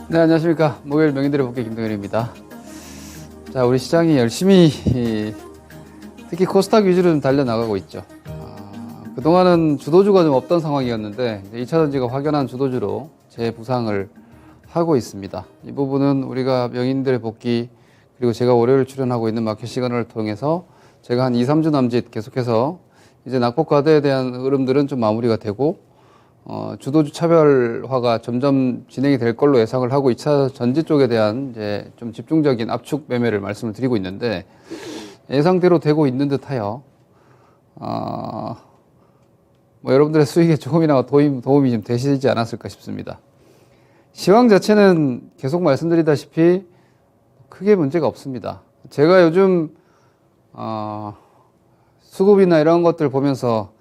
네, 안녕하십니까. 목요일 명인들의 복귀 김동현입니다. 자, 우리 시장이 열심히 특히 코스닥 위주로 좀 달려나가고 있죠. 그동안은 주도주가 좀 없던 상황이었는데 2차전지가 확연한 주도주로 재부상을 하고 있습니다. 이 부분은 우리가 명인들의 복귀 그리고 제가 월요일 출연하고 있는 마켓 시그널을 통해서 제가 한 2, 3주 남짓 계속해서 이제 낙폭 과대에 대한 흐름들은 좀 마무리가 되고 주도주 차별화가 점점 진행이 될 걸로 예상을 하고 2차 전지 쪽에 대한 이제 좀 집중적인 압축 매매를 말씀을 드리고 있는데 예상대로 되고 있는 듯하여 뭐 여러분들의 수익에 조금이나마 도움이 좀 되시지 않았을까 싶습니다. 시황 자체는 계속 말씀드리다시피 크게 문제가 없습니다. 제가 요즘 수급이나 이런 것들 보면서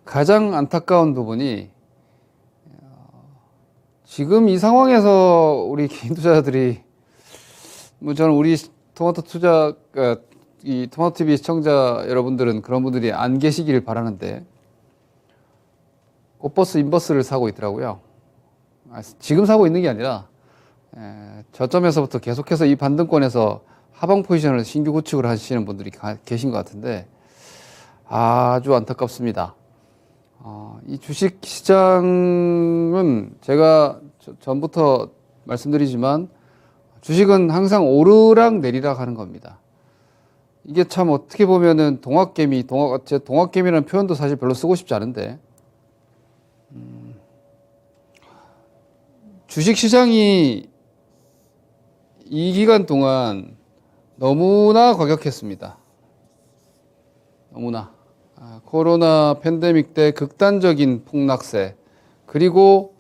가장 안타까운 부분이 지금 이 상황에서 우리 개인 투자자들이 뭐 저는 우리 토마토 투자 이 토마토 TV 시청자 여러분들은 그런 분들이 안 계시길 바라는데 꽃버스 인버스를 사고 있더라고요. 지금 사고 있는 게 아니라 저점에서부터 계속해서 이 반등권에서 하방 포지션을 신규 구축을 하시는 분들이 계신 것 같은데 아주 안타깝습니다. 이 주식 시장은 제가 전부터 말씀드리지만 주식은 항상 오르락 내리락 하는 겁니다. 이게 참 어떻게 보면은 동학개미라는 표현도 사실 별로 쓰고 싶지 않은데 주식 시장이 이 기간 동안 너무나 과격했습니다. 너무나. 코로나 팬데믹 때 극단적인 폭락세, 그리고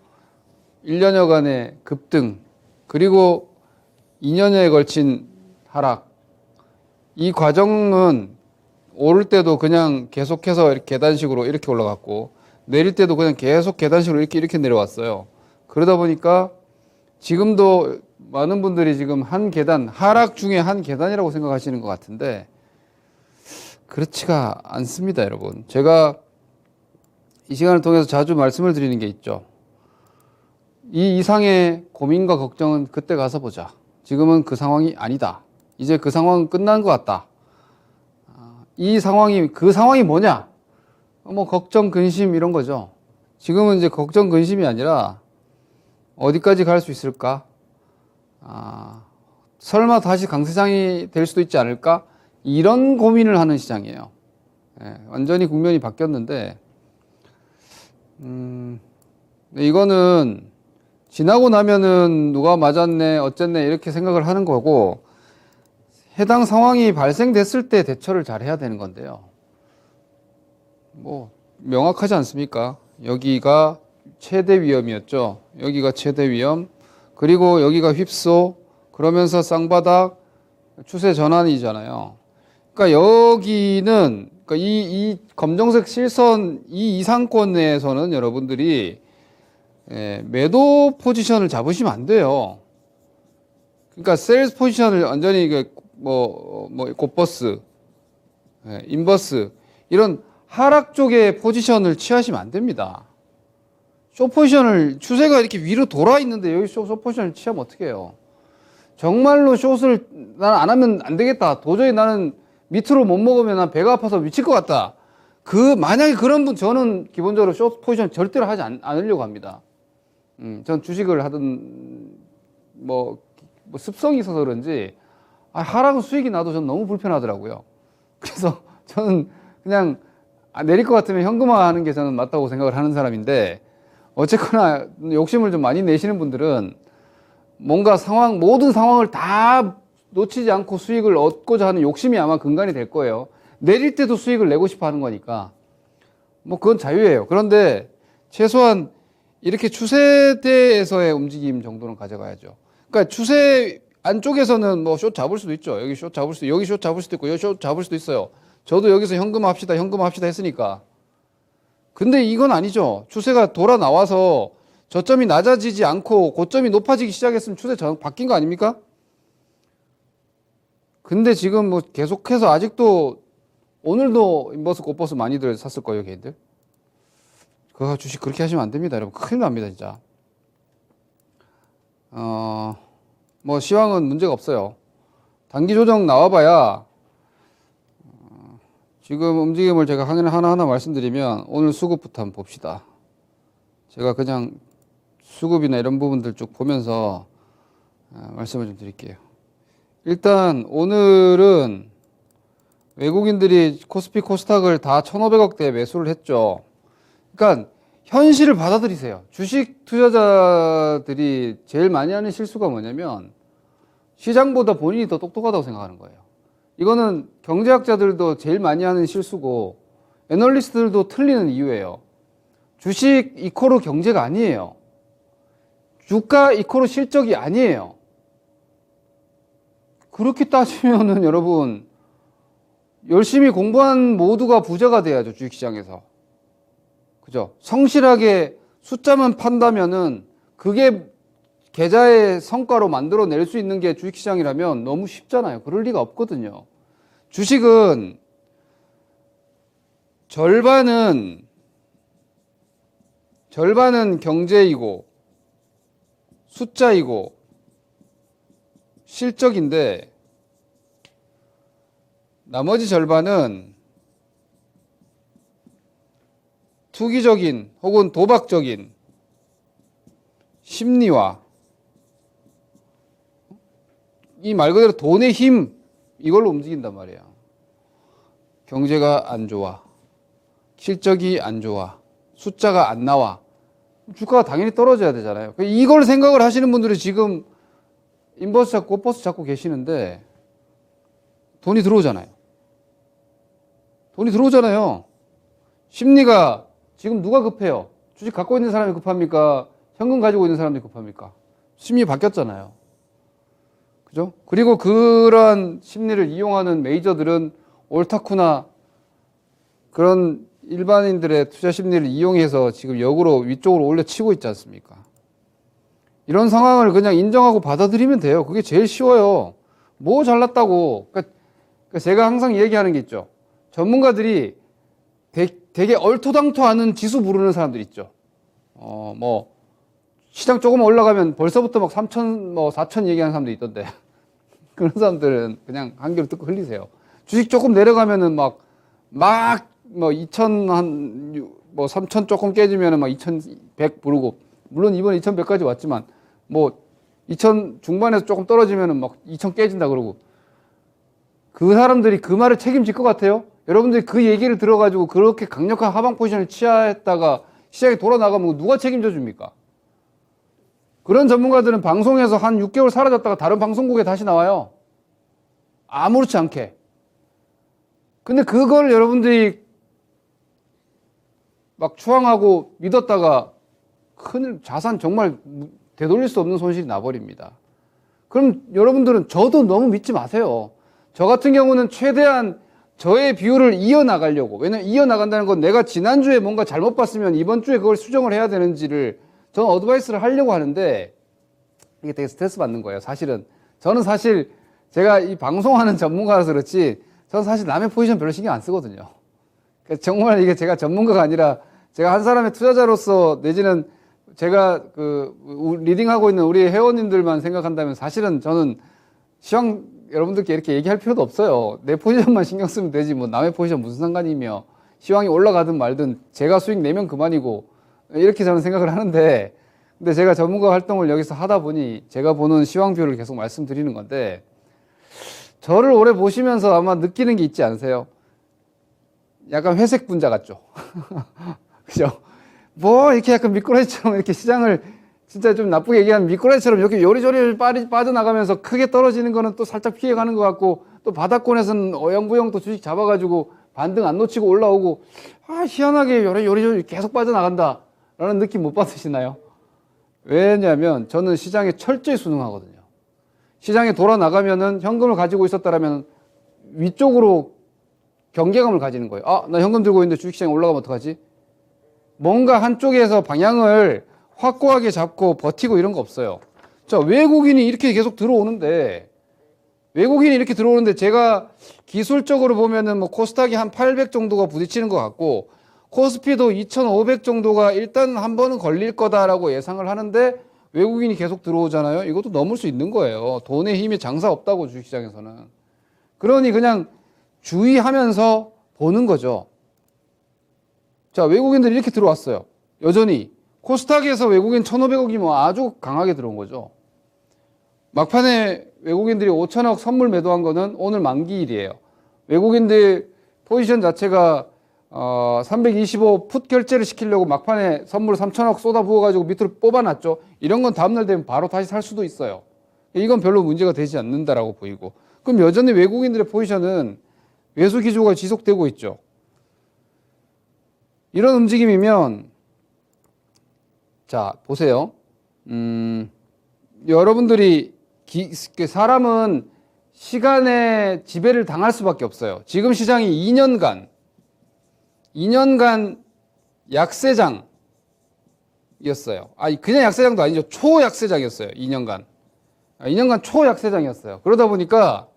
1년여간의 급등, 그리고 2년여에 걸친 하락. 이 과정은 오를 때도 그냥 계속해서 이렇게 계단식으로 이렇게 올라갔고, 내릴 때도 그냥 계속 계단식으로 이렇게 내려왔어요. 그러다 보니까 지금도 많은 분들이 지금 한 계단, 하락 중에 한 계단이라고 생각하시는 것 같은데, 그렇지가 않습니다, 여러분. 제가 이 시간을 통해서 자주 말씀을 드리는 게 있죠. 이 이상의 고민과 걱정은 그때 가서 보자. 지금은 그 상황이 아니다. 이제 그 상황은 끝난 것 같다. 그 상황이 뭐냐? 뭐, 걱정, 근심, 이런 거죠. 지금은 이제 걱정, 근심이 아니라, 어디까지 갈 수 있을까? 설마 다시 강세장이 될 수도 있지 않을까? 이런 고민을 하는 시장이에요. 완전히 국면이 바뀌었는데, 이거는 지나고 나면은 누가 맞았네, 어쨌네, 이렇게 생각을 하는 거고, 해당 상황이 발생됐을 때 대처를 잘 해야 되는 건데요. 뭐, 명확하지 않습니까? 여기가 최대 위험이었죠. 여기가 최대 위험, 그리고 여기가 휩소, 그러면서 쌍바닥, 추세 전환이잖아요. 그러니까 여기는 이 검정색 실선 이 이상권 내에서는 여러분들이 매도 포지션을 잡으시면 안 돼요. 그러니까 세일즈 포지션을 완전히 곧버스, 인버스 이런 하락 쪽의 포지션을 취하시면 안 됩니다. 숏 포지션을 추세가 이렇게 위로 돌아 있는데 여기 숏 포지션을 취하면 어떻게 해요? 정말로 숏을 나는 안 하면 안 되겠다. 도저히 나는 밑으로 못 먹으면 난 배가 아파서 미칠 것 같다. 만약에 그런 분, 저는 기본적으로 숏 포지션 절대로 하지 않으려고 합니다. 전 주식을 하든, 습성이 있어서 그런지, 하락은 수익이 나도 전 너무 불편하더라고요. 그래서 저는 그냥 내릴 것 같으면 현금화 하는 게 저는 맞다고 생각을 하는 사람인데, 어쨌거나 욕심을 좀 많이 내시는 분들은 뭔가 모든 상황을 다 놓치지 않고 수익을 얻고자 하는 욕심이 아마 근간이 될 거예요. 내릴 때도 수익을 내고 싶어 하는 거니까. 뭐 그건 자유예요. 그런데 최소한 이렇게 추세대에서의 움직임 정도는 가져가야죠. 그러니까 추세 안쪽에서는 뭐 숏 잡을 수도 있죠. 여기 숏 잡을 수도, 여기 숏 잡을 수도 있고, 여기 숏 잡을 수도 있어요. 저도 여기서 현금합시다 했으니까. 근데 이건 아니죠. 추세가 돌아 나와서 저점이 낮아지지 않고 고점이 높아지기 시작했으면 추세 바뀐 거 아닙니까? 근데 지금 뭐 계속해서 아직도 오늘도 인버스 곧버스 많이들 샀을 거예요, 걔들. 그거 주식 그렇게 하시면 안 됩니다, 여러분. 큰일 납니다, 진짜. 뭐 시황은 문제가 없어요. 단기 조정 나와봐야 지금 움직임을 제가 하나하나 말씀드리면 오늘 수급부터 한번 봅시다. 제가 그냥 수급이나 이런 부분들 쭉 보면서 말씀을 좀 드릴게요. 일단 오늘은 외국인들이 코스피 코스닥을 다 1,500억대에 매수를 했죠. 그러니까 현실을 받아들이세요. 주식 투자자들이 제일 많이 하는 실수가 뭐냐면 시장보다 본인이 더 똑똑하다고 생각하는 거예요. 이거는 경제학자들도 제일 많이 하는 실수고 애널리스트들도 틀리는 이유예요. 주식 이코르 경제가 아니에요. 주가 이코르 실적이 아니에요. 그렇게 따지면은 여러분 열심히 공부한 모두가 부자가 돼야죠. 주식시장에서. 그죠? 성실하게 숫자만 판다면은 그게 계좌의 성과로 만들어낼 수 있는 게 주식시장이라면 너무 쉽잖아요. 그럴 리가 없거든요. 주식은 절반은 경제이고 숫자이고 실적인데 나머지 절반은 투기적인 혹은 도박적인 심리와 이 말 그대로 돈의 힘 이걸로 움직인단 말이에요. 경제가 안 좋아. 실적이 안 좋아. 숫자가 안 나와. 주가가 당연히 떨어져야 되잖아요. 이걸 생각을 하시는 분들이 지금 인버스 잡고 버스 잡고 계시는데 돈이 들어오잖아요. 돈이 들어오잖아요. 심리가 지금 누가 급해요? 주식 갖고 있는 사람이 급합니까? 현금 가지고 있는 사람이 급합니까? 심리 바뀌었잖아요. 그죠? 그리고 그러한 심리를 이용하는 메이저들은 옳다쿠나 그런 일반인들의 투자 심리를 이용해서 지금 역으로 위쪽으로 올려치고 있지 않습니까? 이런 상황을 그냥 인정하고 받아들이면 돼요. 그게 제일 쉬워요. 뭐 잘났다고. 그러니까 제가 항상 얘기하는 게 있죠. 전문가들이 되게 얼토당토하는 지수 부르는 사람들 있죠. 뭐 시장 조금 올라가면 벌써부터 막 3천, 뭐 4천 얘기하는 사람도 있던데. 그런 사람들은 그냥 한 귀로 듣고 흘리세요. 주식 조금 내려가면은 뭐 2천 뭐 3천 조금 깨지면은 막 2,100 부르고, 물론 이번에 2,100까지 왔지만, 뭐 2천 중반에서 조금 떨어지면은 막 2천 깨진다 그러고, 그 사람들이 그 말을 책임질 것 같아요? 여러분들이 그 얘기를 들어가지고 그렇게 강력한 하방 포지션을 취했다가 시장이 돌아 나가면 누가 책임져 줍니까? 그런 전문가들은 방송에서 한 6개월 사라졌다가 다른 방송국에 다시 나와요. 아무렇지 않게. 근데 그걸 여러분들이 막 추앙하고 믿었다가 큰일, 자산 정말 되돌릴 수 없는 손실이 나버립니다. 그럼 여러분들은 저도 너무 믿지 마세요. 저 같은 경우는 최대한 저의 비율을 이어나가려고. 왜냐면 이어나간다는 건 내가 지난주에 뭔가 잘못 봤으면 이번 주에 그걸 수정을 해야 되는지를 저는 어드바이스를 하려고 하는데 이게 되게 스트레스 받는 거예요. 사실은. 저는 사실 제가 이 방송하는 전문가라서 그렇지 저는 사실 남의 포지션 별로 신경 안 쓰거든요. 그러니까 정말 이게 제가 전문가가 아니라 제가 한 사람의 투자자로서 내지는 제가 리딩하고 있는 우리 회원님들만 생각한다면 사실은 저는 시황 여러분들께 이렇게 얘기할 필요도 없어요. 내 포지션만 신경 쓰면 되지 뭐 남의 포지션 무슨 상관이며 시황이 올라가든 말든 제가 수익 내면 그만이고 이렇게 저는 생각을 하는데, 근데 제가 전문가 활동을 여기서 하다 보니 제가 보는 시황뷰를 계속 말씀드리는 건데, 저를 오래 보시면서 아마 느끼는 게 있지 않으세요? 약간 회색 분자 같죠? 그죠? 뭐 이렇게 약간 미꾸라지처럼 이렇게 시장을 진짜 좀 나쁘게 얘기하면 미꾸라지처럼 이렇게 요리조리 빠져나가면서 크게 떨어지는 거는 또 살짝 피해가는 것 같고, 또 바닥권에서는 어영부영 또 주식 잡아가지고 반등 안 놓치고 올라오고, 희한하게 요리조리 계속 빠져나간다 라는 느낌 못 받으시나요? 왜냐면 저는 시장에 철저히 순응하거든요. 시장에 돌아 나가면은 현금을 가지고 있었다라면 위쪽으로 경계감을 가지는 거예요. 나 현금 들고 있는데 주식시장에 올라가면 어떡하지? 뭔가 한쪽에서 방향을 확고하게 잡고 버티고 이런 거 없어요. 자, 외국인이 이렇게 계속 들어오는데 제가 기술적으로 보면은 뭐 코스닥이 한 800 정도가 부딪히는 것 같고, 코스피도 2,500 정도가 일단 한 번은 걸릴 거다라고 예상을 하는데, 외국인이 계속 들어오잖아요. 이것도 넘을 수 있는 거예요. 돈의 힘이 장사 없다고 주식시장에서는. 그러니 그냥 주의하면서 보는 거죠. 자, 외국인들이 이렇게 들어왔어요. 여전히 코스닥에서 외국인 1,500억이면 아주 강하게 들어온 거죠. 막판에 외국인들이 5천억 선물 매도한 거는 오늘 만기일이에요. 외국인들 포지션 자체가 325 풋 결제를 시키려고 막판에 선물 3천억 쏟아 부어가지고 밑으로 뽑아놨죠. 이런 건 다음날 되면 바로 다시 살 수도 있어요. 이건 별로 문제가 되지 않는다라고 보이고. 그럼 여전히 외국인들의 포지션은 매수 기조가 지속되고 있죠. 이런 움직임이면 자 보세요. 여러분들이 사람은 시간의 지배를 당할 수밖에 없어요. 지금 시장이 2년간 약세장이었어요. 그냥 약세장도 아니죠. 초약세장이었어요. 2년간 2년간 초약세장이었어요. 그러다 보니까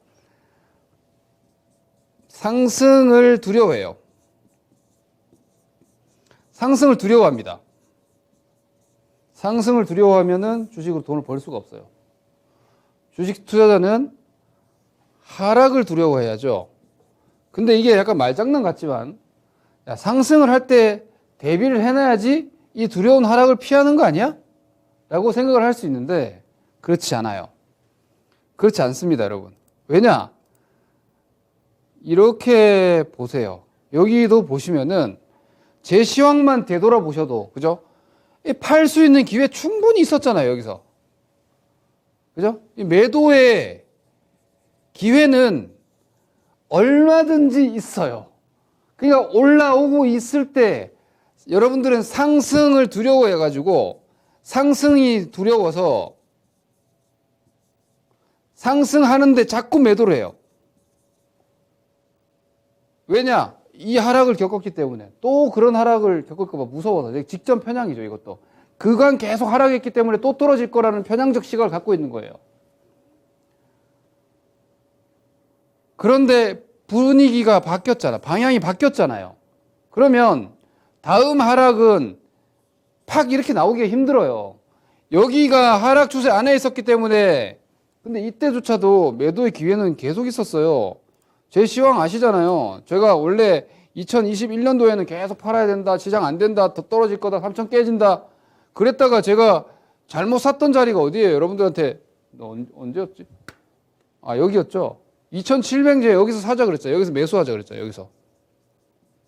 상승을 두려워해요. 상승을 두려워합니다. 상승을 두려워하면은 주식으로 돈을 벌 수가 없어요. 주식 투자자는 하락을 두려워해야죠. 근데 이게 약간 말장난 같지만 야, 상승을 할 때 대비를 해놔야지 이 두려운 하락을 피하는 거 아니야? 라고 생각을 할 수 있는데 그렇지 않아요. 그렇지 않습니다, 여러분. 왜냐? 이렇게 보세요. 여기도 보시면은 제 시황만 되돌아보셔도 그죠? 팔 수 있는 기회 충분히 있었잖아요, 여기서. 그죠? 이 매도의 기회는 얼마든지 있어요. 그러니까 올라오고 있을 때 여러분들은 상승을 두려워해가지고 상승이 두려워서 상승하는데 자꾸 매도를 해요. 왜냐? 이 하락을 겪었기 때문에 또 그런 하락을 겪을까 봐 무서워서 직전 편향이죠, 이것도. 그간 계속 하락했기 때문에 또 떨어질 거라는 편향적 시각을 갖고 있는 거예요. 그런데 분위기가 바뀌었잖아. 방향이 바뀌었잖아요. 그러면 다음 하락은 팍 이렇게 나오기가 힘들어요. 여기가 하락 추세 안에 있었기 때문에 근데 이때조차도 매도의 기회는 계속 있었어요. 제 시황 아시잖아요. 제가 원래 2021년도에는 계속 팔아야 된다. 시장 안 된다. 더 떨어질 거다. 3천 깨진다. 그랬다가 제가 잘못 샀던 자리가 어디예요? 여러분들한테 언제였지? 여기였죠. 2,700제 여기서 사자 그랬죠. 여기서 매수하자 그랬죠. 여기서.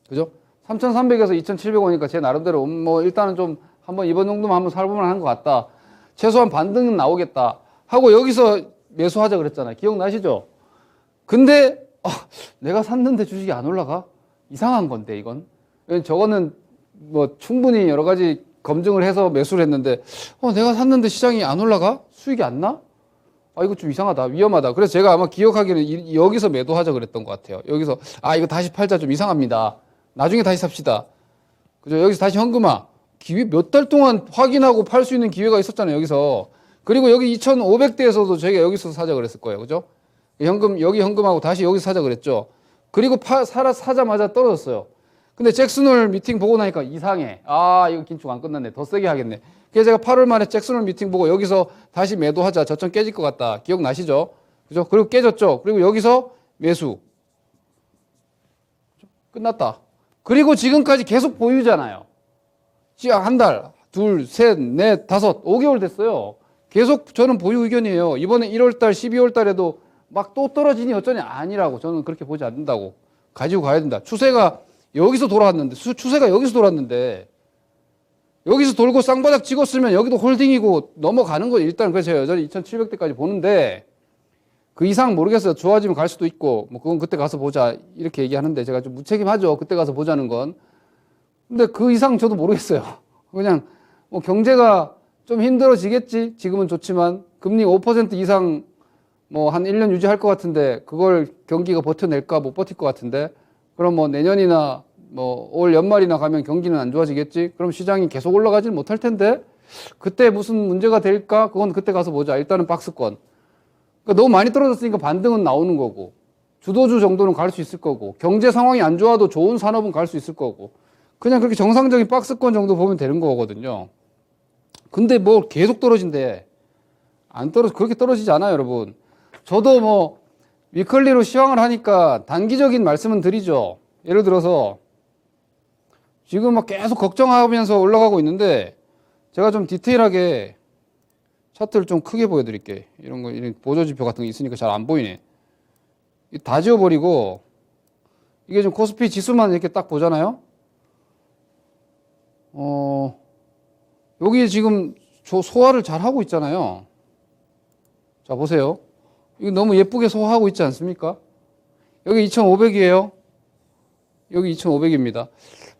그죠? 3,300에서 2,700원이니까 제 나름대로 뭐 일단은 좀 한번 이번 정도만 한번 살보면 한 것 같다. 최소한 반등은 나오겠다. 하고 여기서 매수하자 그랬잖아요. 기억나시죠? 근데 내가 샀는데 주식이 안 올라가? 이상한 건데 이건. 저거는 뭐 충분히 여러 가지 검증을 해서 매수를 했는데 내가 샀는데 시장이 안 올라가? 수익이 안 나? 이거 좀 이상하다. 위험하다. 그래서 제가 아마 기억하기에는 여기서 매도하자 그랬던 것 같아요. 여기서 이거 다시 팔자 좀 이상합니다. 나중에 다시 삽시다. 그죠? 여기서 다시 현금화. 기회 몇 달 동안 확인하고 팔 수 있는 기회가 있었잖아요. 여기서. 그리고 여기 2,500대에서도 제가 여기서 사자 그랬을 거예요. 그죠? 여기 현금하고 다시 여기서 사자 그랬죠. 그리고 사자마자 떨어졌어요. 근데 잭슨홀 미팅 보고 나니까 이상해. 이거 긴축 안 끝났네. 더 세게 하겠네. 그래서 제가 8월 말에 잭슨홀 미팅 보고 여기서 다시 매도하자. 저점 깨질 것 같다. 기억나시죠? 그죠? 그리고 깨졌죠. 그리고 여기서 매수. 끝났다. 그리고 지금까지 계속 보유잖아요. 한 달, 둘, 셋, 넷, 다섯, 5개월 됐어요. 계속 저는 보유 의견이에요. 이번에 1월달, 12월달에도 막 또 떨어지니 어쩌니 아니라고. 저는 그렇게 보지 않는다고. 가지고 가야 된다. 추세가 여기서 돌아왔는데, 추세가 여기서 돌았는데, 여기서 돌고 쌍바닥 찍었으면 여기도 홀딩이고 넘어가는 거 일단 그래서 제가 여전히 2,700대까지 보는데 그 이상 모르겠어요. 좋아지면 갈 수도 있고 뭐 그건 그때 가서 보자 이렇게 얘기하는데 제가 좀 무책임하죠. 그때 가서 보자는 건. 근데 그 이상 저도 모르겠어요. 그냥 뭐 경제가 좀 힘들어지겠지. 지금은 좋지만 금리 5% 이상 뭐 한 1년 유지할 것 같은데 그걸 경기가 버텨낼까 못 버틸 것 같은데 그럼 뭐 내년이나 뭐 올 연말이나 가면 경기는 안 좋아지겠지? 그럼 시장이 계속 올라가지는 못할 텐데 그때 무슨 문제가 될까? 그건 그때 가서 보자. 일단은 박스권. 그러니까 너무 많이 떨어졌으니까 반등은 나오는 거고 주도주 정도는 갈 수 있을 거고 경제 상황이 안 좋아도 좋은 산업은 갈 수 있을 거고 그냥 그렇게 정상적인 박스권 정도 보면 되는 거거든요. 근데 뭐 계속 떨어진대. 안 그렇게 떨어지지 않아요, 여러분. 저도 뭐 위클리로 시황을 하니까 단기적인 말씀은 드리죠. 예를 들어서 지금 막 계속 걱정하면서 올라가고 있는데 제가 좀 디테일하게 차트를 좀 크게 보여드릴게. 이런 거, 이런 보조지표 같은 거 있으니까 잘 안 보이네. 다 지워버리고 이게 좀 코스피 지수만 이렇게 딱 보잖아요. 여기 지금 소화를 잘 하고 있잖아요. 자, 보세요. 이거 너무 예쁘게 소화하고 있지 않습니까? 여기 2,500이에요. 여기 2,500입니다.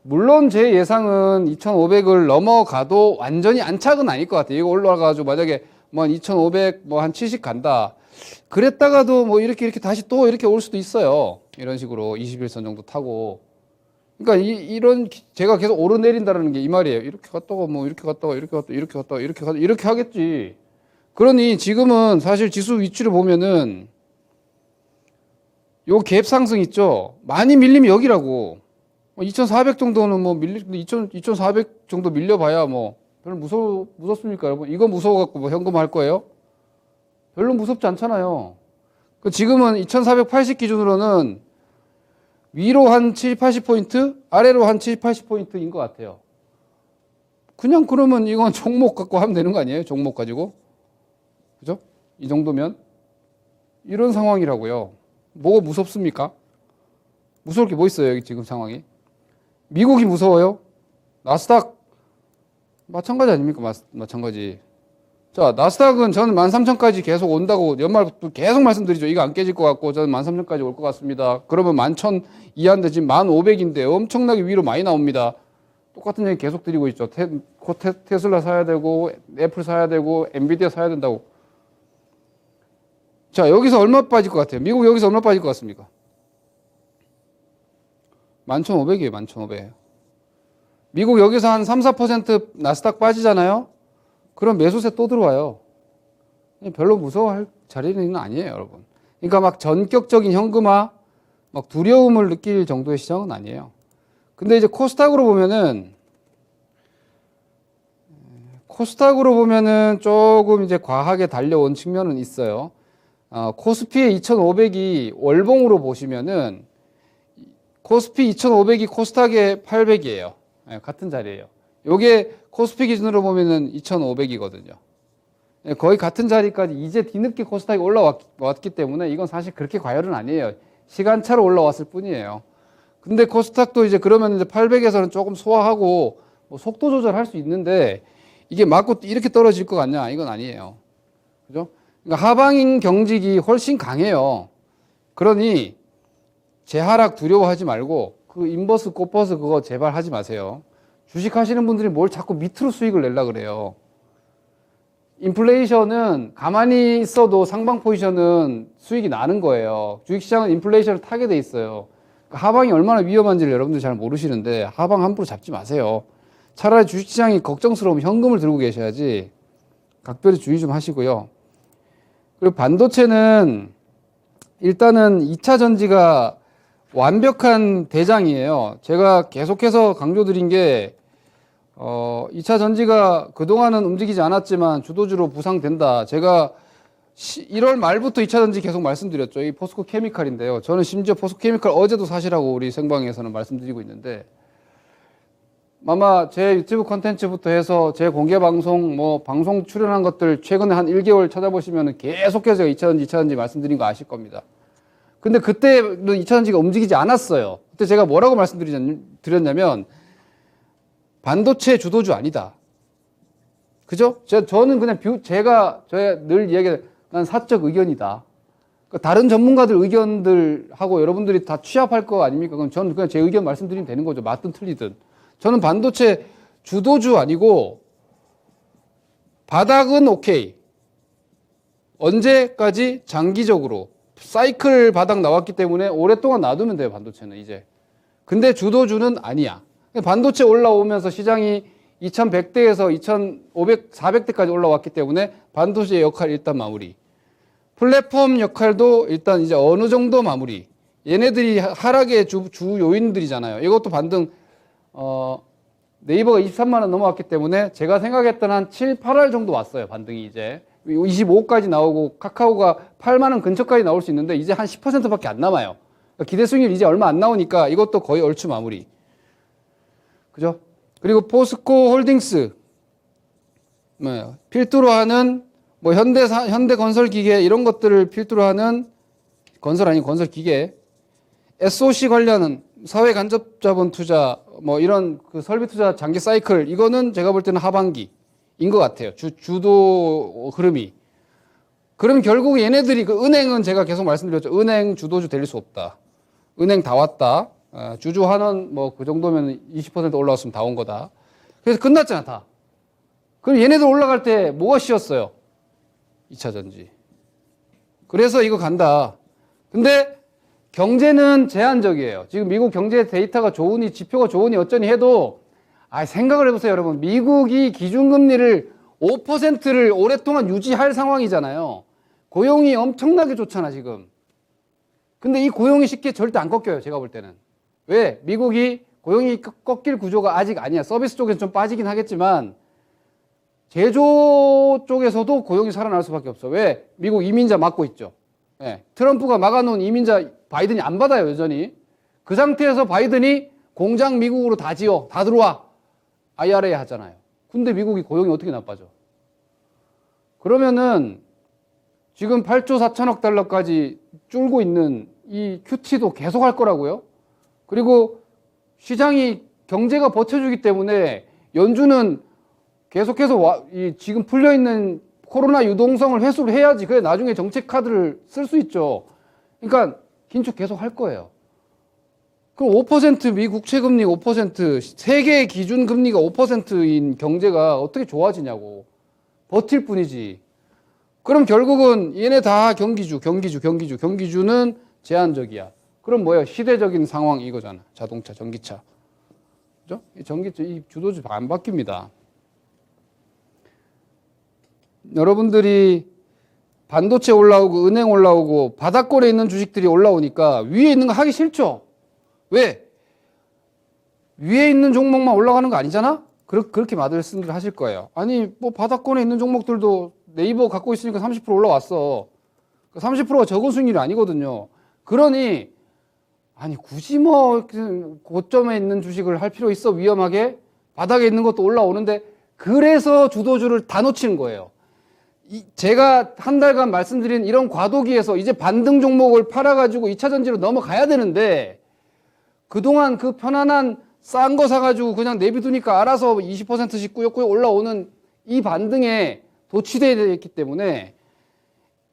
물론 제 예상은 2,500을 넘어가도 완전히 안착은 아닐 것 같아요. 이거 올라가가지고 만약에 뭐 한 2,500, 뭐 한 70 간다. 그랬다가도 뭐 이렇게 다시 또 이렇게 올 수도 있어요. 이런 식으로 21선 정도 타고. 그러니까 이런 제가 계속 오르내린다는 게 이 말이에요. 이렇게 갔다가 뭐 이렇게 갔다가 이렇게 갔다가 이렇게 갔다가 이렇게 갔다가 이렇게 하겠지. 그러니 지금은 사실 지수 위치를 보면은 요 갭 상승 있죠. 많이 밀리면 여기라고. 2,400 정도는 뭐 2,400 정도 밀려봐야 뭐 별로 무섭습니까, 여러분? 이거 무서워갖고 뭐 현금 할 거예요? 별로 무섭지 않잖아요. 지금은 2,480 기준으로는 위로 한 70, 80포인트, 아래로 한 70, 80포인트인 것 같아요. 그냥 그러면 이건 종목 갖고 하면 되는 거 아니에요? 종목 가지고. 그죠? 이 정도면. 이런 상황이라고요. 뭐가 무섭습니까? 무서울 게 뭐 있어요, 여기 지금 상황이? 미국이 무서워요? 나스닥 마찬가지 아닙니까? 마찬가지. 자, 나스닥은 저는 13,000까지 계속 온다고 연말부터 계속 말씀드리죠. 이거 안 깨질 것 같고 저는 13,000까지 올 것 같습니다. 그러면 11,000 이하인데 지금 1,500인데 엄청나게 위로 많이 나옵니다. 똑같은 얘기 계속 드리고 있죠. 테슬라 사야 되고 애플 사야 되고 엔비디아 사야 된다고. 자, 여기서 얼마 빠질 것 같아요? 미국 여기서 얼마 빠질 것 같습니까? 11,500이에요. 11,500. 미국 여기서 한 3, 4% 나스닥 빠지잖아요? 그럼 매수세 또 들어와요. 별로 무서워할 자리는 아니에요, 여러분. 그러니까 막 전격적인 현금화, 막 두려움을 느낄 정도의 시장은 아니에요. 근데 이제 코스닥으로 보면은 조금 이제 과하게 달려온 측면은 있어요. 코스피의 2,500이 월봉으로 보시면은 코스피 2,500이 코스닥의 800이에요. 같은 자리예요. 요게 코스피 기준으로 보면은 2,500이거든요. 거의 같은 자리까지 이제 뒤늦게 코스닥이 올라왔기 때문에 이건 사실 그렇게 과열은 아니에요. 시간차로 올라왔을 뿐이에요. 근데 코스닥도 이제 그러면 이제 800에서는 조금 소화하고 뭐 속도 조절할 수 있는데 이게 맞고 이렇게 떨어질 것 같냐? 이건 아니에요. 그죠? 그러니까 하방인 경직이 훨씬 강해요. 그러니 재하락 두려워하지 말고 그 인버스 꽃버스 그거 제발 하지 마세요. 주식 하시는 분들이 뭘 자꾸 밑으로 수익을 내려고 그래요. 인플레이션은 가만히 있어도 상방 포지션은 수익이 나는 거예요. 주식시장은 인플레이션을 타게 돼 있어요. 그러니까 하방이 얼마나 위험한지를 여러분들이 잘 모르시는데 하방 함부로 잡지 마세요. 차라리 주식시장이 걱정스러우면 현금을 들고 계셔야지. 각별히 주의 좀 하시고요. 그리고 반도체는 일단은 2차 전지가 완벽한 대장이에요. 제가 계속해서 강조드린 게 2차 전지가 그동안은 움직이지 않았지만 주도주로 부상된다. 제가 1월 말부터 2차 전지 계속 말씀드렸죠. 이 포스코 케미칼인데요. 저는 심지어 포스코 케미칼 어제도 사시라고 우리 생방에서는 말씀드리고 있는데 아마 제 유튜브 컨텐츠부터 해서 제 공개 방송, 뭐 방송 출연한 것들 최근에 한 1개월 찾아보시면 계속해서 제가 2차 전지 말씀드린 거 아실 겁니다. 근데 그때는 2차 전지가 움직이지 않았어요. 그때 제가 뭐라고 말씀드렸냐면 반도체 주도주 아니다. 그죠? 저는 그냥 제가 늘 이야기하는 난 사적 의견이다. 그러니까 다른 전문가들 의견들하고 여러분들이 다 취합할 거 아닙니까? 그럼 저는 그냥 제 의견 말씀드리면 되는 거죠. 맞든 틀리든. 저는 반도체 주도주 아니고 바닥은 오케이. 언제까지? 장기적으로. 사이클 바닥 나왔기 때문에 오랫동안 놔두면 돼요, 반도체는 이제. 근데 주도주는 아니야. 반도체 올라오면서 시장이 2100대에서 2500, 400대까지 올라왔기 때문에 반도체의 역할 일단 마무리. 플랫폼 역할도 일단 이제 어느 정도 마무리. 얘네들이 하락의 주 요인들이잖아요. 이것도 반등, 네이버가 23만 원 넘어왔기 때문에 제가 생각했던 한 7, 8월 정도 왔어요. 반등이 이제. 25까지 나오고 카카오가 8만 원 근처까지 나올 수 있는데 이제 한 10%밖에 안 남아요. 그러니까 기대 수익률 이제 얼마 안 나오니까 이것도 거의 얼추 마무리. 그죠? 그리고 포스코 홀딩스. 뭐 필두로 하는 뭐 현대건설기계 이런 것들을 필두로 하는 건설 아닌 건설기계. SOC 관련은 사회 간접 자본 투자 뭐 이런 그 설비 투자 장기 사이클 이거는 제가 볼 때는 하반기인 것 같아요. 주도 흐름이. 그럼 결국 얘네들이 그 은행은 제가 계속 말씀드렸죠. 은행 주도주 될 수 없다. 은행 다 왔다. 주주 환원 뭐 그 정도면 20% 올라왔으면 다 온 거다. 그래서 끝났잖아 다. 그럼 얘네들 올라갈 때 뭐가 씌었어요? 2차 전지. 그래서 이거 간다. 근데 경제는 제한적이에요. 지금 미국 경제 데이터가 좋으니 지표가 좋으니 어쩌니 해도 생각을 해보세요 여러분. 미국이 기준금리를 5%를 오랫동안 유지할 상황이잖아요. 고용이 엄청나게 좋잖아 지금. 근데 이 고용이 쉽게 절대 안 꺾여요. 제가 볼 때는. 왜? 미국이 고용이 꺾일 구조가 아직 아니야. 서비스 쪽에서 좀 빠지긴 하겠지만 제조 쪽에서도 고용이 살아날 수밖에 없어. 왜? 미국 이민자 막고 있죠. 예, 트럼프가 막아놓은 이민자 바이든이 안 받아요 여전히. 그 상태에서 바이든이 공장 미국으로 다 지어 다 들어와 IRA 하잖아요. 근데 미국이 고용이 어떻게 나빠져? 그러면은 지금 8조 4천억 달러까지 줄고 있는 이 QT도 계속 할 거라고요. 그리고 시장이 경제가 버텨주기 때문에 연준은 계속해서 지금 풀려있는 코로나 유동성을 회수를 해야지. 그래 나중에 정책 카드를 쓸 수 있죠. 그러니까 긴축 계속 할 거예요. 그럼 5% 미국 채금리 5%, 세계 기준 금리가 5%인 경제가 어떻게 좋아지냐고. 버틸 뿐이지. 그럼 결국은 얘네 다 경기주는 제한적이야. 그럼 뭐야? 시대적인 상황 이거잖아. 자동차, 전기차. 그죠? 전기차, 이 주도주 안 바뀝니다. 여러분들이 반도체 올라오고 은행 올라오고 바닥권에 있는 주식들이 올라오니까 위에 있는 거 하기 싫죠? 왜? 위에 있는 종목만 올라가는 거 아니잖아? 그렇게 말씀들 하실 거예요. 아니 뭐 바닥권에 있는 종목들도 네이버 갖고 있으니까 30% 올라왔어. 30%가 적은 수익률이 아니거든요. 그러니 아니 굳이 뭐 고점에 있는 주식을 할 필요 있어? 위험하게? 바닥에 있는 것도 올라오는데 그래서 주도주를 다 놓치는 거예요. 제가 한 달간 말씀드린 이런 과도기에서 이제 반등 종목을 팔아가지고 2차 전지로 넘어가야 되는데 그동안 그 편안한 싼 거 사가지고 그냥 내비두니까 알아서 20%씩 꾸역꾸역 올라오는 이 반등에 도취되어 있기 때문에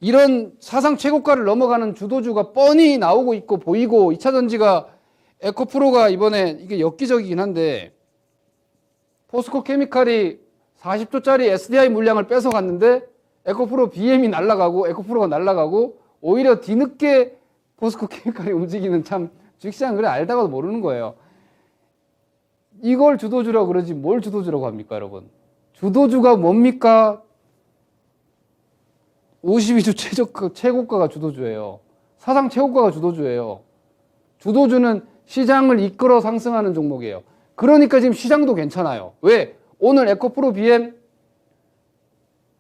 이런 사상 최고가를 넘어가는 주도주가 뻔히 나오고 있고 보이고 2차 전지가 에코프로가 이번에 이게 엽기적이긴 한데 포스코 케미칼이 40조짜리 SDI 물량을 뺏어갔는데 에코프로 BM이 날아가고 에코프로가 날아가고 오히려 뒤늦게 포스코 케미칼이 움직이는 참 주식시장 그래 알다가도 모르는 거예요. 이걸 주도주라고 그러지 뭘 주도주라고 합니까 여러분? 주도주가 뭡니까? 52주 최고가가 주도주예요. 사상 최고가가 주도주예요. 주도주는 시장을 이끌어 상승하는 종목이에요. 그러니까 지금 시장도 괜찮아요. 왜? 오늘 에코프로 BM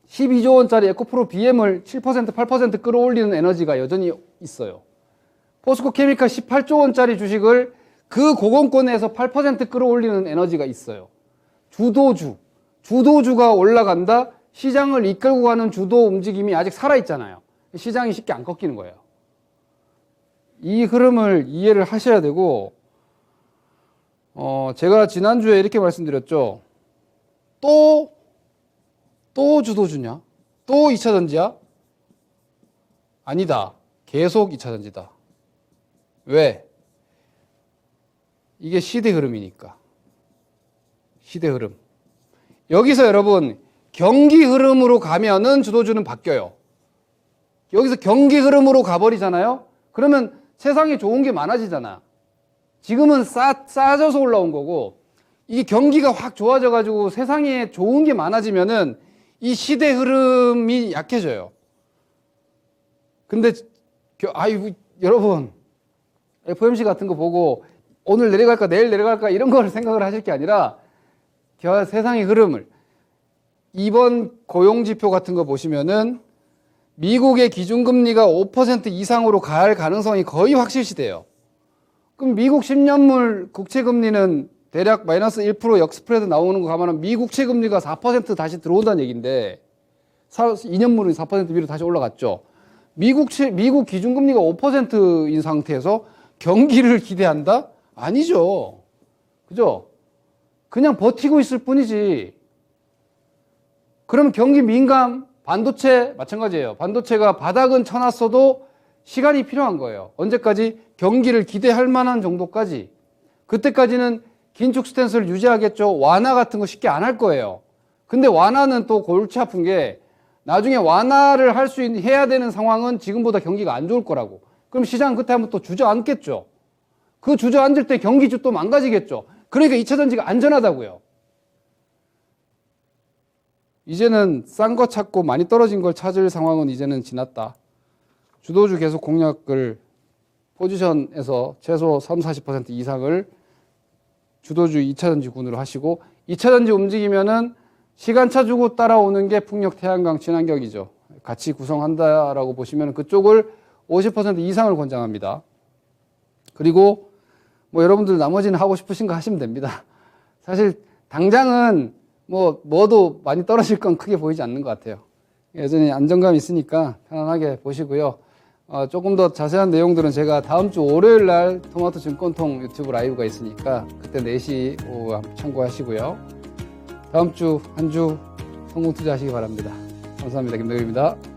12조 원짜리 에코프로 BM을 7% 8% 끌어올리는 에너지가 여전히 있어요. 포스코 케미칼 18조 원짜리 주식을 그 고공권에서 8% 끌어올리는 에너지가 있어요. 주도주가 올라간다. 시장을 이끌고 가는 주도 움직임이 아직 살아있잖아요. 시장이 쉽게 안 꺾이는 거예요. 이 흐름을 이해를 하셔야 되고 제가 지난주에 이렇게 말씀드렸죠. 또 주도주냐? 또 2차 전지야? 아니다. 계속 2차 전지다. 왜? 이게 시대 흐름이니까. 시대 흐름. 여기서 여러분 경기 흐름으로 가면은 주도주는 바뀌어요. 여기서 경기 흐름으로 가버리잖아요. 그러면 세상에 좋은 게 많아지잖아. 지금은 싸져서 올라온 거고 이게 경기가 확 좋아져가지고 세상에 좋은 게 많아지면은 이 시대 흐름이 약해져요. 근데 여러분 FOMC 같은 거 보고 오늘 내려갈까 내일 내려갈까 이런 걸 생각을 하실 게 아니라 세상의 흐름을 이번 고용지표 같은 거 보시면은 미국의 기준금리가 5% 이상으로 갈 가능성이 거의 확실시돼요. 그럼 미국 10년물 국채금리는 대략 마이너스 1% 역스프레드 나오는 거 가면 미국 채금리가 4% 다시 들어온다는 얘기인데 2년물은 4% 위로 다시 올라갔죠. 미국 기준금리가 5%인 상태에서 경기를 기대한다? 아니죠. 그죠? 그냥 버티고 있을 뿐이지. 그럼 경기 민감, 반도체 마찬가지예요. 반도체가 바닥은 쳐놨어도 시간이 필요한 거예요. 언제까지? 경기를 기대할 만한 정도까지. 그때까지는 긴축 스탠스를 유지하겠죠. 완화 같은 거 쉽게 안 할 거예요. 근데 완화는 또 골치 아픈 게 나중에 완화를 해야 되는 상황은 지금보다 경기가 안 좋을 거라고. 그럼 시장 그때 한번 또 주저앉겠죠. 그 주저앉을 때 경기주 또 망가지겠죠. 그러니까 2차 전지가 안전하다고요. 이제는 싼 거 찾고 많이 떨어진 걸 찾을 상황은 이제는 지났다. 주도주 계속 공략을 포지션에서 최소 30-40% 이상을 주도주 2차전지 군으로 하시고 2차전지 움직이면은 시간차 주고 따라오는 게 풍력, 태양광, 친환경이죠. 같이 구성한다라고 보시면 그쪽을 50% 이상을 권장합니다. 그리고 뭐 여러분들 나머지는 하고 싶으신 거 하시면 됩니다. 사실 당장은 뭐도 많이 떨어질 건 크게 보이지 않는 것 같아요. 여전히 안정감이 있으니까 편안하게 보시고요. 조금 더 자세한 내용들은 제가 다음 주 월요일 날 토마토 증권통 유튜브 라이브가 있으니까 그때 4시 참고하시고요. 다음 주 한 주 성공 투자하시기 바랍니다. 감사합니다. 김덕일입니다.